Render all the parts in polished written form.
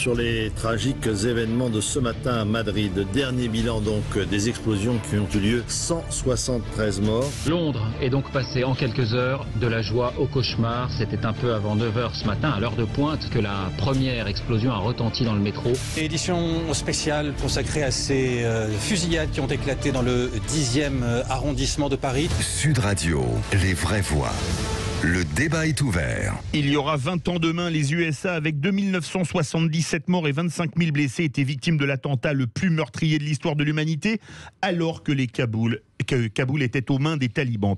sur les tragiques événements de ce matin à Madrid. Dernier bilan donc des explosions qui ont eu lieu, 173 morts. Londres est donc passé en quelques heures de la joie au cauchemar. C'était un peu avant 9h ce matin, à l'heure de pointe, que la première explosion a retenti dans le métro. Édition spéciale consacrée à ces fusillades qui ont éclaté dans le 10e arrondissement de Paris. Sud Radio, les vraies voix. Le débat est ouvert. Il y aura 20 ans demain, les USA, avec 2977 morts et 25 000 blessés, étaient victimes de l'attentat le plus meurtrier de l'histoire de l'humanité, alors que Kaboul était aux mains des talibans.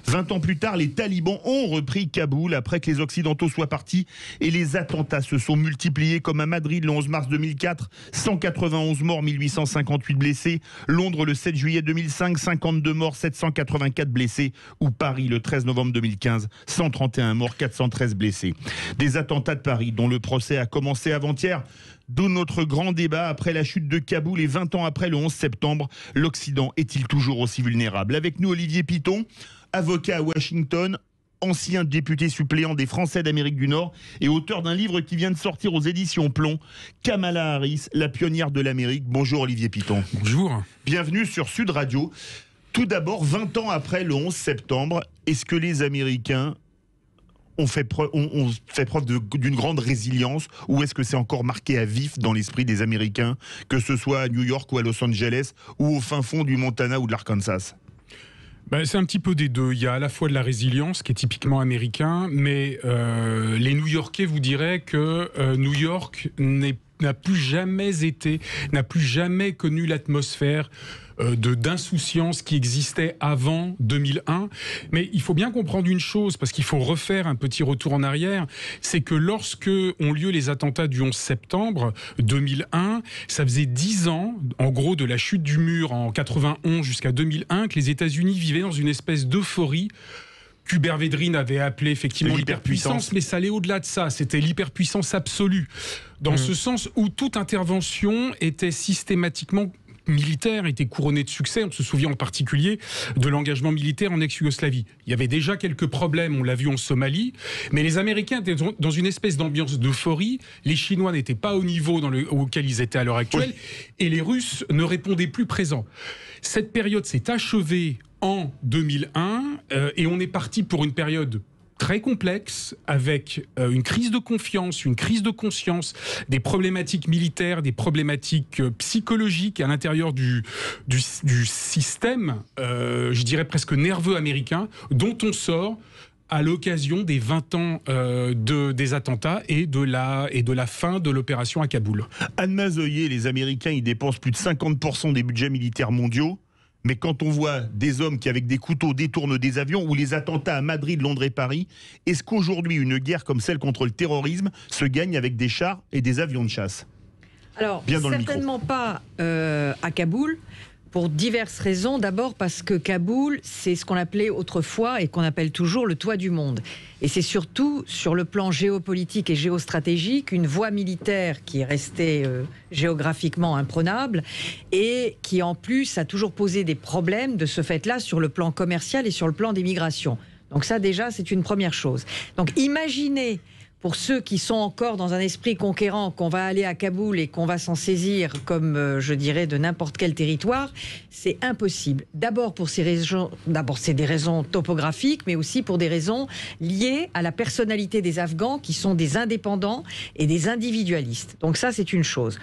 20 ans plus tard, les talibans ont repris Kaboul après que les Occidentaux soient partis et les attentats se sont multipliés, comme à Madrid le 11 mars 2004, 191 morts, 1858 blessés, Londres le 7 juillet 2005, 52 morts, 784 blessés, ou Paris le 13 novembre 2015, 131 morts, 413 blessés. Des attentats de Paris dont le procès a commencé avant-hier. D'où notre grand débat après la chute de Kaboul et 20 ans après le 11 septembre. L'Occident est-il toujours aussi vulnérable? Avec nous Olivier Piton, avocat à Washington, ancien député suppléant des Français d'Amérique du Nord et auteur d'un livre qui vient de sortir aux éditions Plomb, Kamala Harris, la pionnière de l'Amérique. Bonjour Olivier Piton. Bonjour. Bienvenue sur Sud Radio. Tout d'abord, 20 ans après le 11 septembre, est-ce que les Américains ont fait preuve d'une grande résilience, ou est-ce que c'est encore marqué à vif dans l'esprit des Américains, que ce soit à New York ou à Los Angeles, ou au fin fond du Montana ou de l'Arkansas? C'est un petit peu des deux. Il y a à la fois de la résilience qui est typiquement américain, mais les New-Yorkais vous diraient que New York n'a plus jamais connu l'atmosphère d'insouciance qui existait avant 2001. Mais il faut bien comprendre une chose, parce qu'il faut refaire un petit retour en arrière, c'est que lorsque ont lieu les attentats du 11 septembre 2001, ça faisait 10 ans, en gros, de la chute du mur en 91 jusqu'à 2001, que les États-Unis vivaient dans une espèce d'euphorie qu'Hubert Védrine avait appelé effectivement l'hyperpuissance, mais ça allait au-delà de ça, c'était l'hyperpuissance absolue, dans ce sens où toute intervention était systématiquement militaire, était couronnée de succès. On se souvient en particulier de l'engagement militaire en ex-Yougoslavie. Il y avait déjà quelques problèmes, on l'a vu en Somalie, mais les Américains étaient dans une espèce d'ambiance d'euphorie, les Chinois n'étaient pas au niveau auquel ils étaient à l'heure actuelle, et les Russes ne répondaient plus présents. Cette période s'est achevée en 2001 et on est parti pour une période très complexe, avec une crise de confiance, une crise de conscience, des problématiques militaires, des problématiques psychologiques à l'intérieur du système, je dirais presque nerveux américain, dont on sort à l'occasion des 20 ans des attentats et de la fin de l'opération à Kaboul. Anne Mazoyer, les Américains, ils dépensent plus de 50% des budgets militaires mondiaux. Mais quand on voit des hommes qui, avec des couteaux, détournent des avions, ou les attentats à Madrid, Londres et Paris, est-ce qu'aujourd'hui, une guerre comme celle contre le terrorisme se gagne avec des chars et des avions de chasse? Alors, certainement pas à Kaboul, pour diverses raisons. D'abord parce que Kaboul, c'est ce qu'on appelait autrefois et qu'on appelle toujours le toit du monde. Et c'est surtout, sur le plan géopolitique et géostratégique, une voie militaire qui est restée géographiquement imprenable et qui, en plus, a toujours posé des problèmes de ce fait-là sur le plan commercial et sur le plan des migrations. Donc ça, déjà, c'est une première chose. Donc imaginez, pour ceux qui sont encore dans un esprit conquérant, qu'on va aller à Kaboul et qu'on va s'en saisir comme, je dirais, de n'importe quel territoire, c'est impossible. D'abord pour ces raisons, c'est des raisons topographiques, mais aussi pour des raisons liées à la personnalité des Afghans, qui sont des indépendants et des individualistes. Donc ça, c'est une chose.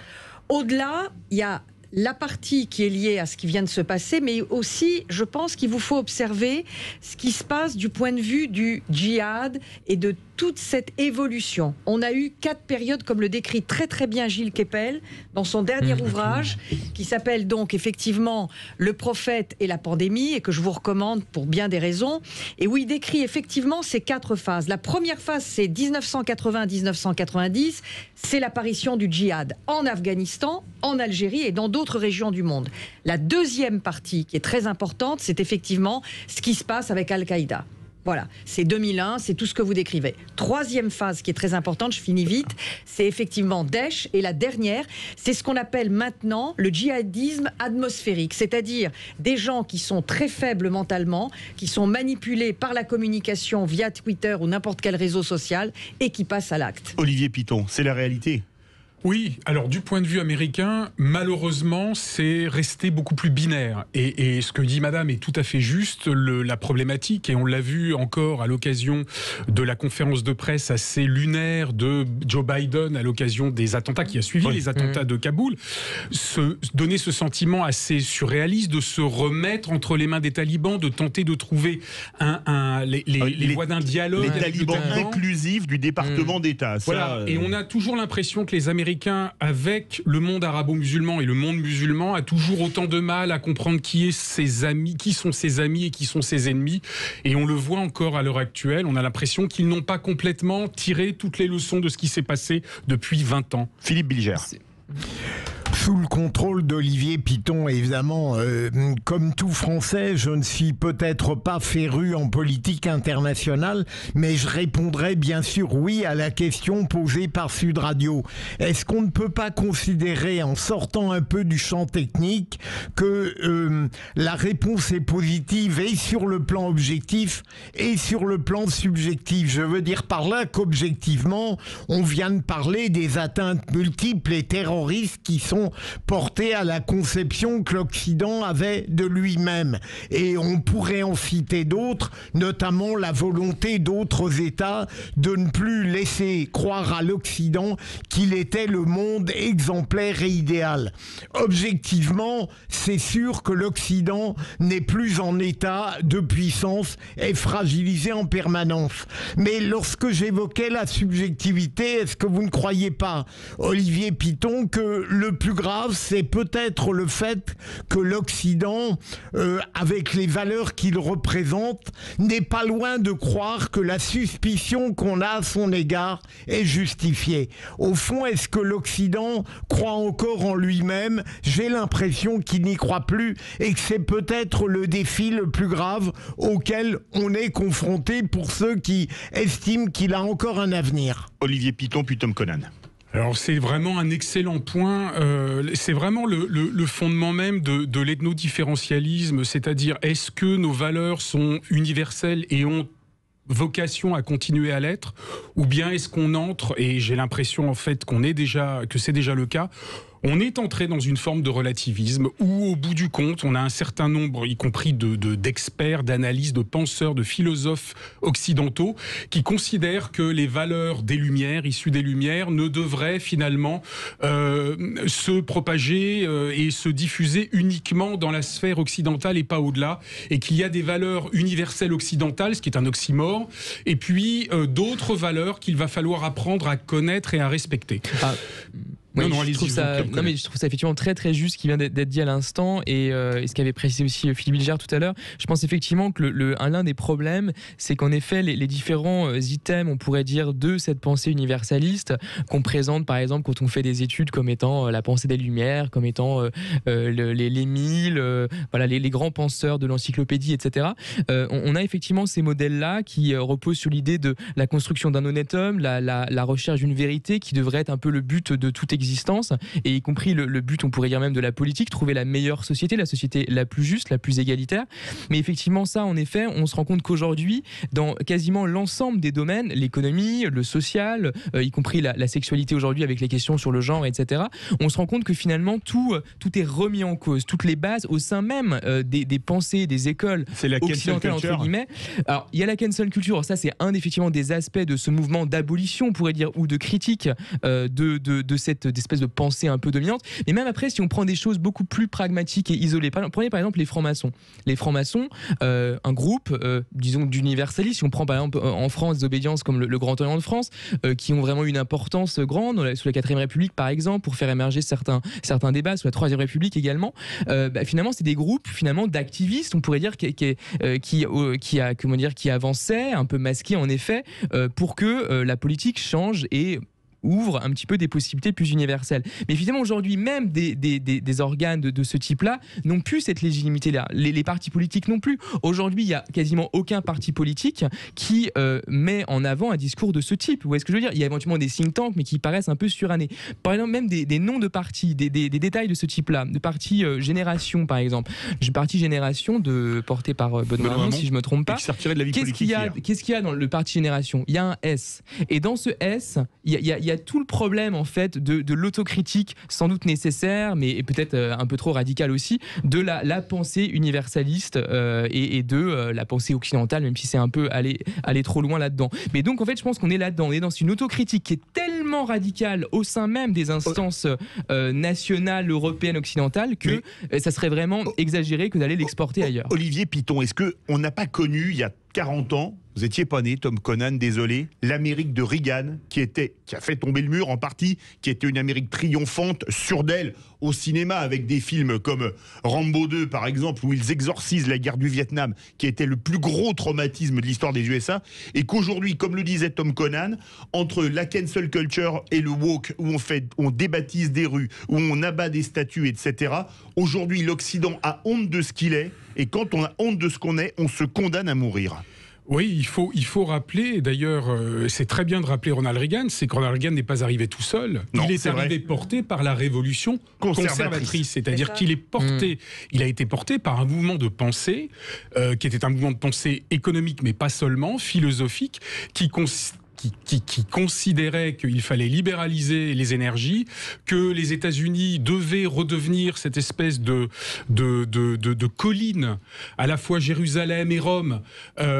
Au-delà, il y a la partie qui est liée à ce qui vient de se passer, mais aussi, je pense qu'il vous faut observer ce qui se passe du point de vue du djihad et de toute cette évolution. On a eu 4 périodes, comme le décrit très très bien Gilles Kepel dans son dernier ouvrage, qui s'appelle donc effectivement Le prophète et la pandémie, et que je vous recommande pour bien des raisons, et où il décrit effectivement ces 4 phases. La première phase, c'est 1980-1990, c'est l'apparition du djihad en Afghanistan, en Algérie et dans d'autres régions du monde. La deuxième partie, qui est très importante, c'est effectivement ce qui se passe avec Al-Qaïda. Voilà, c'est 2001, c'est tout ce que vous décrivez. Troisième phase qui est très importante, je finis vite, c'est effectivement Daesh. Et la dernière, c'est ce qu'on appelle maintenant le djihadisme atmosphérique, c'est-à-dire des gens qui sont très faibles mentalement, qui sont manipulés par la communication via Twitter ou n'importe quel réseau social et qui passent à l'acte. Olivier Piton, c'est la réalité. Oui, alors du point de vue américain, malheureusement, c'est resté beaucoup plus binaire. Et ce que dit Madame est tout à fait juste, la problématique, et on l'a vu encore à l'occasion de la conférence de presse assez lunaire de Joe Biden à l'occasion des attentats qui a suivi les attentats de Kaboul, donner ce sentiment assez surréaliste de se remettre entre les mains des talibans, de tenter de trouver les voies d'un dialogue. Les talibans inclusifs du département d'État. Voilà, et on a toujours l'impression que les Américains, avec le monde arabo-musulman et le monde musulman, a toujours autant de mal à comprendre qui sont ses amis et qui sont ses ennemis. Et on le voit encore à l'heure actuelle, on a l'impression qu'ils n'ont pas complètement tiré toutes les leçons de ce qui s'est passé depuis 20 ans. Philippe Bilger. Sous le contrôle d'Olivier Piton, évidemment, comme tout Français, je ne suis peut-être pas féru en politique internationale, mais je répondrai bien sûr oui à la question posée par Sud Radio. Est-ce qu'on ne peut pas considérer, en sortant un peu du champ technique, que la réponse est positive et sur le plan objectif et sur le plan subjectif? Je veux dire par là qu'objectivement, on vient de parler des atteintes multiples et terroristes qui sont porté à la conception que l'Occident avait de lui-même. Et on pourrait en citer d'autres, notamment la volonté d'autres États de ne plus laisser croire à l'Occident qu'il était le monde exemplaire et idéal. Objectivement, c'est sûr que l'Occident n'est plus en état de puissance et fragilisé en permanence. Mais lorsque j'évoquais la subjectivité, est-ce que vous ne croyez pas, Olivier Piton, que le plus grave, c'est peut-être le fait que l'Occident, avec les valeurs qu'il représente, n'est pas loin de croire que la suspicion qu'on a à son égard est justifiée. Au fond, est-ce que l'Occident croit encore en lui-même? J'ai l'impression qu'il n'y croit plus et que c'est peut-être le défi le plus grave auquel on est confronté pour ceux qui estiment qu'il a encore un avenir. Olivier Piton, puis Tom Conan. Alors c'est vraiment un excellent point, c'est vraiment le fondement même de l'ethnodifférentialisme, c'est-à-dire est-ce que nos valeurs sont universelles et ont vocation à continuer à l'être, ou bien est-ce qu'on entre, et j'ai l'impression en fait que c'est déjà le cas, on est entré dans une forme de relativisme où, au bout du compte, on a un certain nombre, y compris d'experts, d'analystes, de penseurs, de philosophes occidentaux, qui considèrent que les valeurs des Lumières, issues des Lumières, ne devraient finalement se propager et se diffuser uniquement dans la sphère occidentale et pas au-delà, et qu'il y a des valeurs universelles occidentales, ce qui est un oxymore, et puis d'autres valeurs qu'il va falloir apprendre à connaître et à respecter. Oui, je trouve ça effectivement très très juste ce qui vient d'être dit à l'instant et ce qu'avait précisé aussi Philippe Bilger tout à l'heure. Je pense effectivement que l'un des problèmes, c'est qu'en effet les différents items, on pourrait dire, de cette pensée universaliste qu'on présente par exemple quand on fait des études comme étant la pensée des Lumières, comme étant les Mille, voilà, les grands penseurs de l'encyclopédie, etc. On a effectivement ces modèles-là qui reposent sur l'idée de la construction d'un honnête homme, la recherche d'une vérité qui devrait être un peu le but de toute existence, et y compris le but, on pourrait dire même, de la politique, trouver la meilleure société, la société la plus juste, la plus égalitaire. Mais effectivement, ça, en effet, on se rend compte qu'aujourd'hui, dans quasiment l'ensemble des domaines, l'économie, le social, y compris la sexualité aujourd'hui avec les questions sur le genre, etc., on se rend compte que finalement, tout est remis en cause. Toutes les bases au sein même des pensées, des écoles occidentales, entre guillemets. Alors, il y a la cancel culture. Alors, ça, c'est effectivement des aspects de ce mouvement d'abolition, on pourrait dire, ou de critique de cette espèce de pensée un peu dominante. Mais même après, si on prend des choses beaucoup plus pragmatiques et isolées, prenez par exemple les francs-maçons. Les francs-maçons, un groupe, disons, d'universalistes, si on prend par exemple en France des obédiences comme le Grand Orient de France, qui ont vraiment une importance grande, sous la 4ème République par exemple, pour faire émerger certains débats, sous la 3ème République également, finalement c'est des groupes finalement d'activistes, on pourrait dire, qui avançaient, un peu masqués en effet, pour que la politique change et ouvre un petit peu des possibilités plus universelles. Mais évidemment, aujourd'hui, même des organes de ce type-là n'ont plus cette légitimité-là. Les partis politiques non plus. Aujourd'hui, il n'y a quasiment aucun parti politique qui met en avant un discours de ce type. Vous voyez ce que je veux dire? Il y a éventuellement des think tanks, mais qui paraissent un peu surannés. Par exemple, même des noms de partis, des détails de ce type-là, de partis Génération, par exemple. Le parti Génération, porté par Benoît Hamon, si je ne me trompe pas. De la vie politique. Qu'est-ce qu'il y a dans le parti Génération? Il y a un S. Et dans ce S, il y y a tout le problème en fait de l'autocritique, sans doute nécessaire, mais peut-être un peu trop radicale aussi, de la pensée universaliste et de la pensée occidentale, même si c'est un peu aller trop loin là-dedans. Mais donc en fait, je pense qu'on est là-dedans, on est dans une autocritique qui est tellement radicale au sein même des instances nationales, européennes, occidentales, que ça serait vraiment exagéré que d'aller l'exporter ailleurs. Olivier Piton, est-ce qu'on n'a pas connu il y a 40 ans, vous étiez pas né, Tom Conan, désolé, l'Amérique de Reagan, qui a fait tomber le mur en partie, qui était une Amérique triomphante, sûre d'elle, au cinéma, avec des films comme Rambo 2, par exemple, où ils exorcisent la guerre du Vietnam, qui était le plus gros traumatisme de l'histoire des USA, et qu'aujourd'hui, comme le disait Tom Conan, entre la cancel culture et le woke, où on débaptise des rues, où on abat des statues, etc., aujourd'hui, l'Occident a honte de ce qu'il est, et quand on a honte de ce qu'on est, on se condamne à mourir. Oui, il faut rappeler, d'ailleurs, c'est très bien de rappeler Ronald Reagan, c'est que Ronald Reagan n'est pas arrivé tout seul. Non, il est arrivé porté par la révolution conservatrice, c'est-à-dire qu'il est porté, il a été porté par un mouvement de pensée, qui était un mouvement de pensée économique, mais pas seulement, philosophique, qui considérait qu'il fallait libéraliser les énergies, que les États-Unis devaient redevenir cette espèce de colline, à la fois Jérusalem et Rome,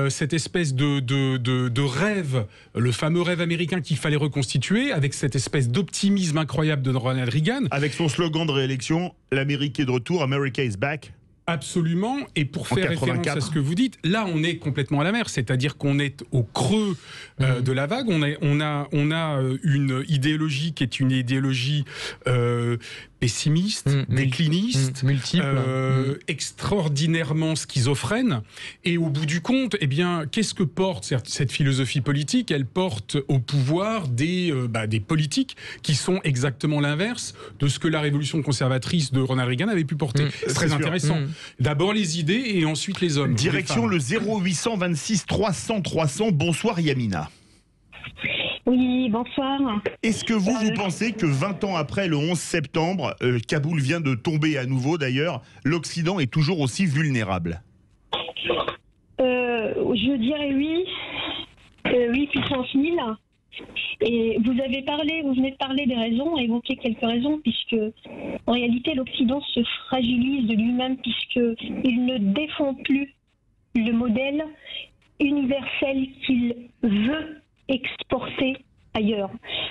cette espèce de rêve, le fameux rêve américain qu'il fallait reconstituer, avec cette espèce d'optimisme incroyable de Ronald Reagan. Avec son slogan de réélection, l'Amérique est de retour, America is back. Absolument, et pour faire référence à ce que vous dites, là on est complètement à la mer, c'est-à-dire qu'on est au creux de la vague, on a une idéologie qui est une idéologie pessimiste, décliniste, multiple, extraordinairement schizophrène, et au bout du compte, eh bien, qu'est-ce que porte cette philosophie politique? Elle porte au pouvoir des politiques qui sont exactement l'inverse de ce que la révolution conservatrice de Ronald Reagan avait pu porter. C'est très intéressant. D'abord les idées et ensuite les hommes. Direction le 0826 300 300. Bonsoir Yamina. Oui, bonsoir. Est-ce que vous pensez que 20 ans après le 11 septembre, Kaboul vient de tomber à nouveau d'ailleurs, l'Occident est toujours aussi vulnérable? Je dirais oui. Oui, puissance 1000. Et vous venez de parler des raisons, évoquer quelques raisons, puisque en réalité l'Occident se fragilise de lui-même, puisqu'il ne défend plus le modèle universel qu'il veut exporter ailleurs.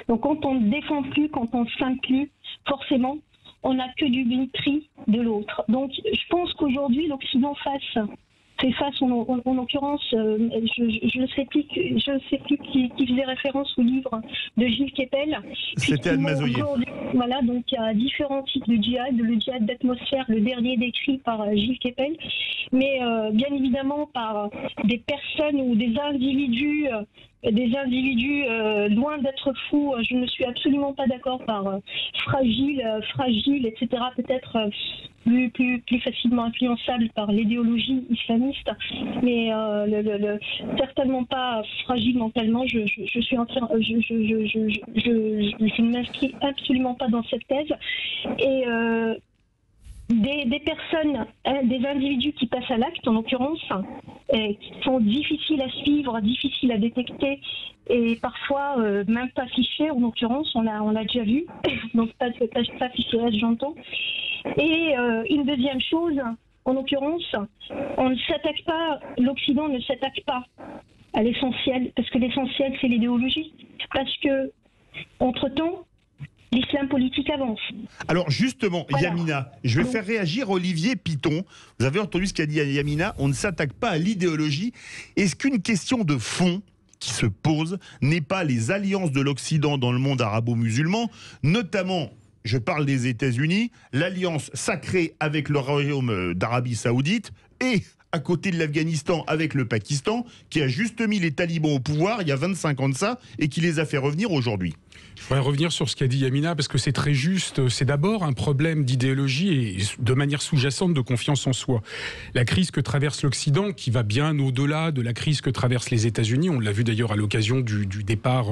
Donc quand on ne défend plus, quand on s'inclut, forcément, on n'a que du mépris de l'autre. Donc je pense qu'aujourd'hui l'Occident fait face en l'occurrence, je ne sais plus qui faisait référence au livre de Gilles Kepel. C'était Anne Mazoyer. Voilà, donc il y a différents types de djihad, le djihad d'atmosphère, le dernier décrit par Gilles Kepel, mais bien évidemment par des personnes ou des individus loin d'être fous. Je ne suis absolument pas d'accord par fragile, etc. Peut-être plus facilement influençable par l'idéologie islamiste, mais certainement pas fragile mentalement. Je ne m'inscris absolument pas dans cette thèse. Et des personnes, des individus qui passent à l'acte, en l'occurrence, qui sont difficiles à suivre, difficiles à détecter, et parfois même pas fichés, en l'occurrence, on l'a déjà vu, donc pas fichés, j'entends. Et une deuxième chose, en l'occurrence, l'Occident ne s'attaque pas à l'essentiel, parce que l'essentiel c'est l'idéologie, parce que entre-temps, l'islam politique avance. Alors justement, voilà. Yamina, je vais faire réagir Olivier Piton. Vous avez entendu ce qu'a dit Yamina, on ne s'attaque pas à l'idéologie. Est-ce qu'une question de fond qui se pose n'est pas les alliances de l'Occident dans le monde arabo-musulman, notamment, je parle des États-Unis, l'alliance sacrée avec le royaume d'Arabie Saoudite et à côté de l'Afghanistan avec le Pakistan, qui a juste mis les talibans au pouvoir il y a 25 ans de ça et qui les a fait revenir aujourd'hui. Je voudrais revenir sur ce qu'a dit Yamina, parce que c'est très juste. C'est d'abord un problème d'idéologie et de manière sous-jacente de confiance en soi. La crise que traverse l'Occident, qui va bien au-delà de la crise que traversent les États-Unis, on l'a vu d'ailleurs à l'occasion du départ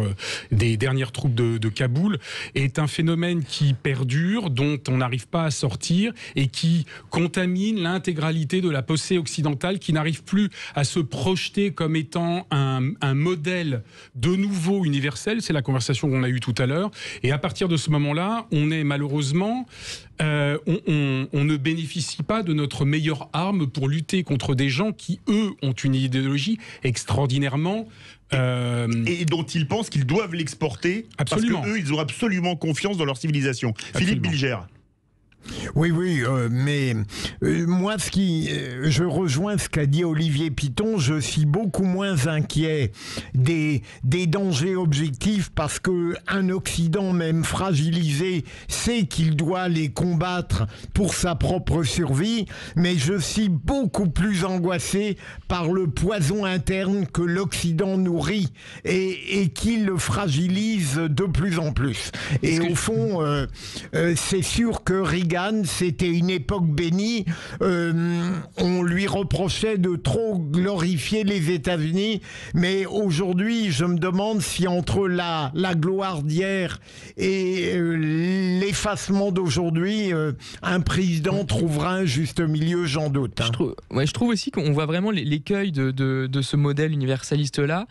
des dernières troupes de Kaboul, est un phénomène qui perdure, dont on n'arrive pas à sortir et qui contamine l'intégralité de la pensée occidentale, qui n'arrive plus à se projeter comme étant un modèle de nouveau universel. C'est la conversation qu'on a eue eu tout à l'heure. Et à partir de ce moment-là, on est malheureusement, on ne bénéficie pas de notre meilleure arme pour lutter contre des gens qui, eux, ont une idéologie extraordinairement... Et dont ils pensent qu'ils doivent l'exporter, absolument. Parce qu'eux, ils ont absolument confiance dans leur civilisation. Absolument. Philippe Bilger. Oui, mais moi, je rejoins ce qu'a dit Olivier Piton. Je suis beaucoup moins inquiet des dangers objectifs parce qu'un Occident, même fragilisé, sait qu'il doit les combattre pour sa propre survie. Mais je suis beaucoup plus angoissé par le poison interne que l'Occident nourrit et qui le fragilise de plus en plus. Et au fond, c'est sûr que Reagan, c'était une époque bénie. On lui reprochait de trop glorifier les États-Unis, mais aujourd'hui, je me demande si entre la gloire d'hier et l'effacement d'aujourd'hui, un président trouvera un juste milieu, j'en doute. Je trouve aussi qu'on voit vraiment l'écueil de ce modèle universaliste-là,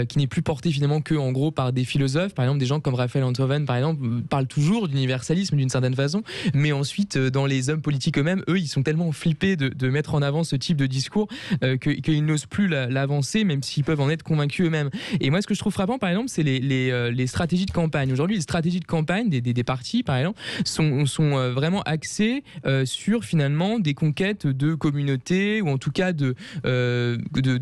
qui n'est plus porté finalement que, en gros, par des philosophes. Par exemple, des gens comme Raphaël Enthoven, par exemple, parlent toujours d'universalisme d'une certaine façon, mais ensuite, dans les hommes politiques eux-mêmes, eux, ils sont tellement flippés de mettre en avant ce type de discours qu'ils n'osent plus l'avancer, même s'ils peuvent en être convaincus eux-mêmes. Et moi, ce que je trouve frappant, par exemple, c'est les stratégies de campagne. Aujourd'hui, les stratégies de campagne des partis, par exemple, sont vraiment axées sur, finalement, des conquêtes de communautés, ou en tout cas de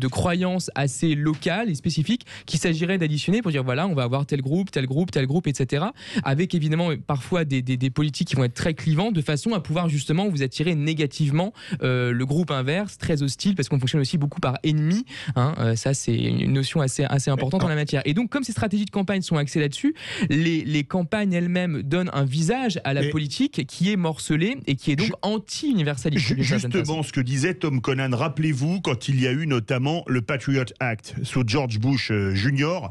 croyances assez locales et spécifiques, qu'il s'agirait d'additionner pour dire, voilà, on va avoir tel groupe, etc. Avec, évidemment, parfois des politiques qui vont être très clivants, de façon à pouvoir justement vous attirer négativement le groupe inverse, très hostile, parce qu'on fonctionne aussi beaucoup par ennemi. Ça, c'est une notion assez importante en la matière. Et donc, comme ces stratégies de campagne sont axées là-dessus, les campagnes elles-mêmes donnent un visage à la politique qui est morcelé et qui est donc anti-universaliste. Justement, ce que disait Tom Connan, rappelez-vous, quand il y a eu notamment le Patriot Act sous George Bush Jr.,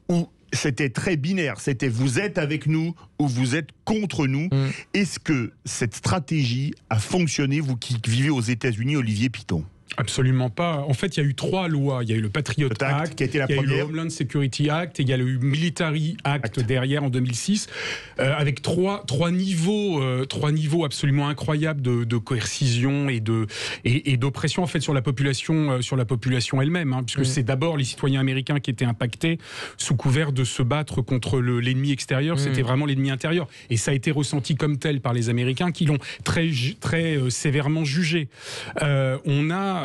où c'était très binaire, c'était vous êtes avec nous ou vous êtes contre nous. Est-ce que cette stratégie a fonctionné, vous qui vivez aux États-Unis, Olivier Piton? Absolument pas. En fait, il y a eu 3 lois. Il y a eu le Patriot Act, qui a été la première. Il y a eu le première. Homeland Security Act, et il y a le Military Act derrière en 2006, avec trois niveaux absolument incroyables de coercition et d'oppression en fait sur la population elle-même, puisque c'est d'abord les citoyens américains qui étaient impactés sous couvert de se battre contre l'ennemi extérieur. C'était vraiment l'ennemi intérieur, et ça a été ressenti comme tel par les Américains qui l'ont très sévèrement jugé. On a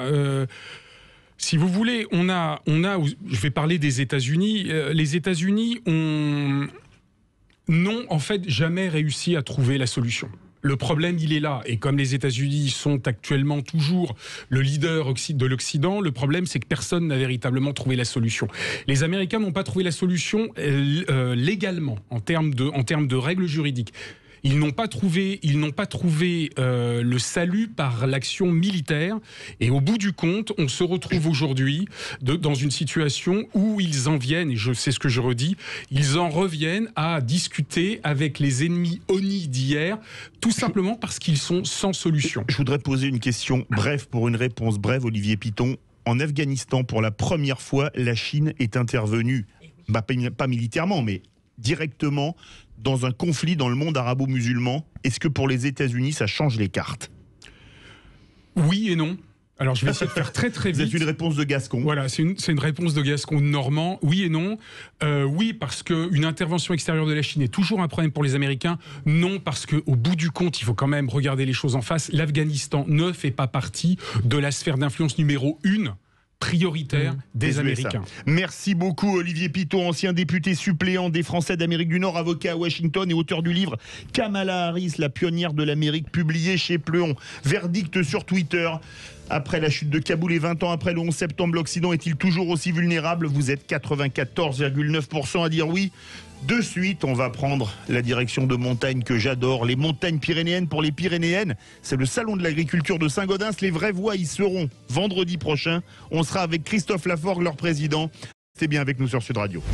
si vous voulez, je vais parler des États-Unis. Les États-Unis n'ont en fait jamais réussi à trouver la solution. Le problème, il est là. Et comme les États-Unis sont actuellement toujours le leader de l'Occident, le problème, c'est que personne n'a véritablement trouvé la solution. Les Américains n'ont pas trouvé la solution légalement, en termes de règles juridiques. Ils n'ont pas trouvé le salut par l'action militaire, et au bout du compte, on se retrouve aujourd'hui dans une situation où ils en viennent, et c'est ce que je redis, ils en reviennent à discuter avec les ennemis honnis d'hier, tout simplement parce qu'ils sont sans solution. Je voudrais poser une question brève pour une réponse brève, Olivier Piton. En Afghanistan, pour la première fois, la Chine est intervenue, pas militairement, mais directement dans un conflit dans le monde arabo-musulman. Est-ce que pour les États-Unis, ça change les cartes? Oui et non. Alors je vais essayer de faire très vite. C'est une réponse de Gascon. Voilà, c'est une réponse de Gascon normand. Oui et non. Oui, parce qu'une intervention extérieure de la Chine est toujours un problème pour les Américains. Non, parce qu'au bout du compte, il faut quand même regarder les choses en face. L'Afghanistan ne fait pas partie de la sphère d'influence numéro 1 prioritaire des Américains. Merci beaucoup Olivier Piton, ancien député suppléant des Français d'Amérique du Nord, avocat à Washington et auteur du livre Kamala Harris, la pionnière de l'Amérique, publié chez Pleon. Verdict sur Twitter. Après la chute de Kaboul et 20 ans après le 11 septembre, l'Occident est-il toujours aussi vulnérable? Vous êtes 94,9% à dire oui. De suite, on va prendre la direction de montagnes que j'adore, les montagnes pyrénéennes pour les Pyrénéennes. C'est le salon de l'agriculture de Saint-Gaudens. Les vraies voix y seront vendredi prochain. On sera avec Christophe Laforgue, leur président. C'est bien avec nous sur Sud Radio.